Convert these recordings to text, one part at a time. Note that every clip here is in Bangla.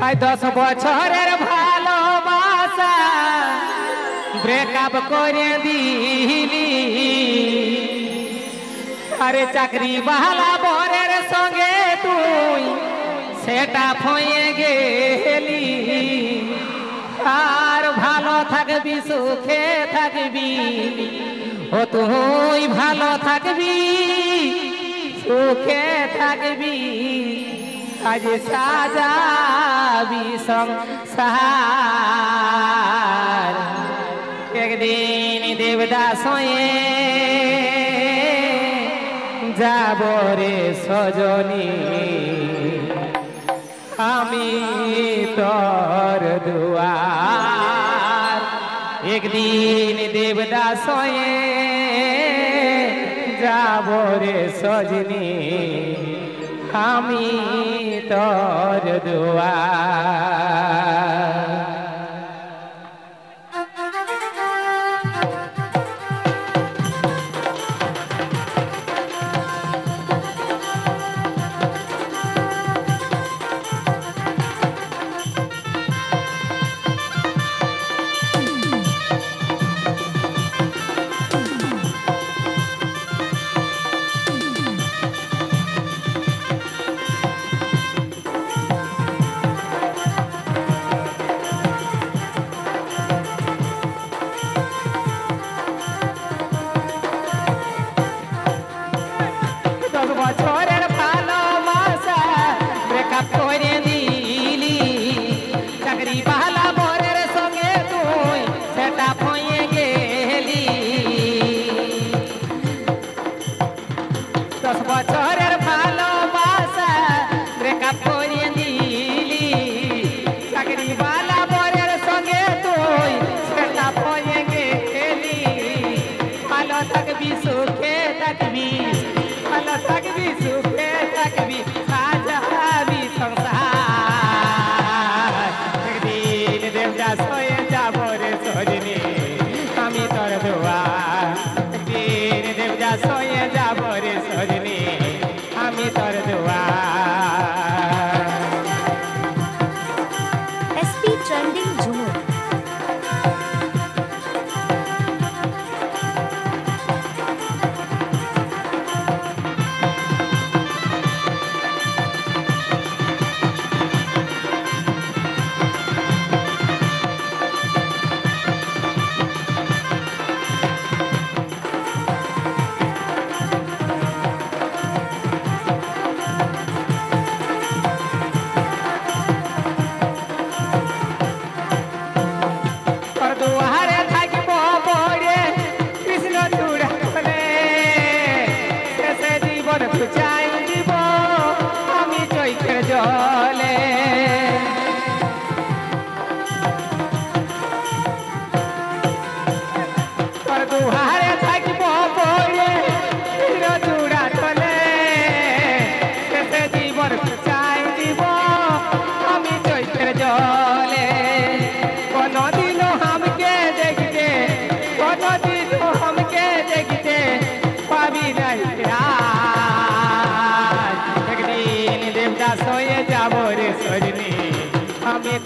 10 বছরের ভালোবাসা ব্রেকআপ করে দিলি আরে চাকরি বালা বরের সঙ্গে তুই সেটা হয়ে গেলি আর ভালো থাকবি সুখে থাকবি ও তুই ভালো থাকবি সুখে থাকবি আজ সাজাবি সংসার একদিন দেবদাস হয়ে যাব রে সজনী আমি তোর দুয়ার একদিন দেবদাস হয়ে যাব রে সজনী আমি তোর দুয়ার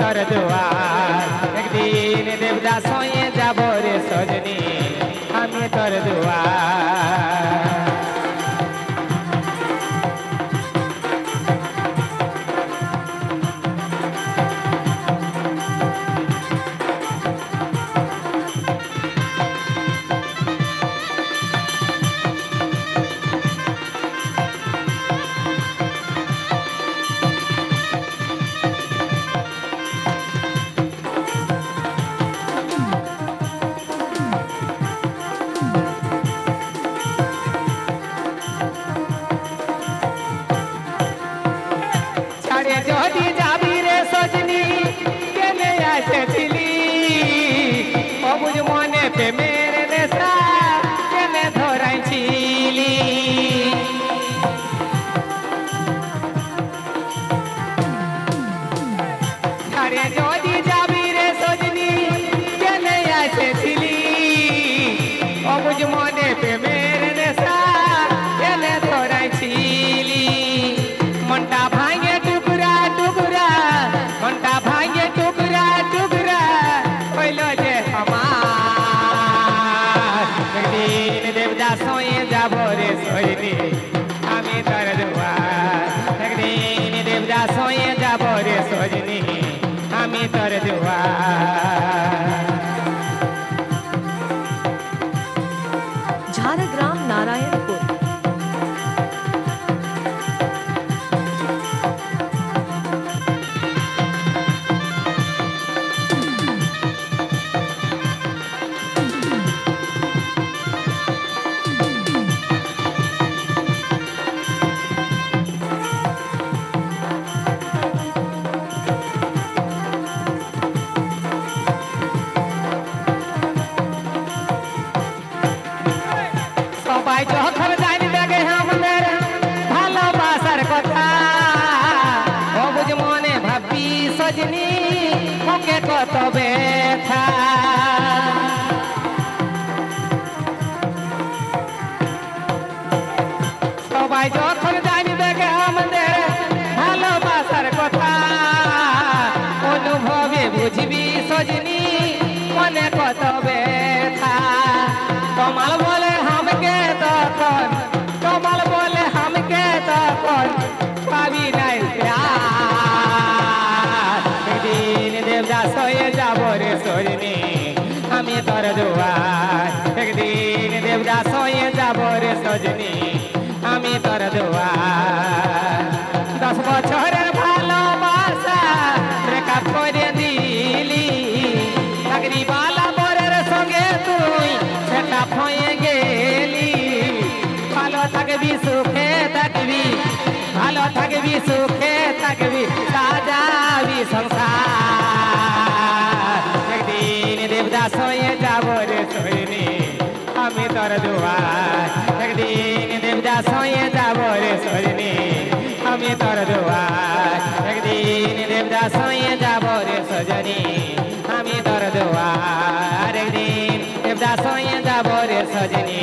তোর দুয়ার একদিন দেবদাস হয়ে যাব রে সজনী আমি তোর দুয়ার যদি যাবি রে সজনী কেনে আসেছিলি অবুঝ মনে প্রেমের নেশা কেনে ধরাইছিলি আরে যদি যাবি রে সজনী কেনে আসেছিলি অবুঝ মনে প্রেমের নেশা কেনে ধরাইছিলি মনটা ভাঙে টুকরা টুকরা মনটা রে সজনী আমি তোর দুয়ার झारग्राम नारायणपुर। সবাই যখন জানবে গে আমাদের ভালোবাসার কথা অবুঝ মনে ভাবি সজনী ওকে কত ব্যথা সবাই যখন জানবে গে আমাদের ভালোবাসার কথা অনুভবে বুঝবি সজনী মনে কত ব্যথা কমাল বলে हमके তখন কমাল বলে हमके তখন পাবি নাই প্যার একদিন দেবদাস হয়ে যাব রে সজনী আমি তোর দুয়ার একদিন দেবদাস হয়ে যাব রে সজনী আমি তোর দুয়ার 10 বছরের ভালোবাসা ব্রেকআপ করে দিলি চাকরি বালা বরের সঙ্গে তুই সেটা হয়ে গেলি ভালো থাকবি সুখে থাকবি ভালো থাকবি সুখে থাকবি সাজাবি সংসার একদিন দেবদাস হয়ে যাব রে সজনী আমি তোর দুয়ার একদিন দেবদাস হয়ে যাব রে সজনী আমি তোর দুয়ার একদিন দেবদাস হয়ে যাব রে সজনী আমি তোর দুয়ার একদিন দেবদাস হয়ে যাব রে সজনী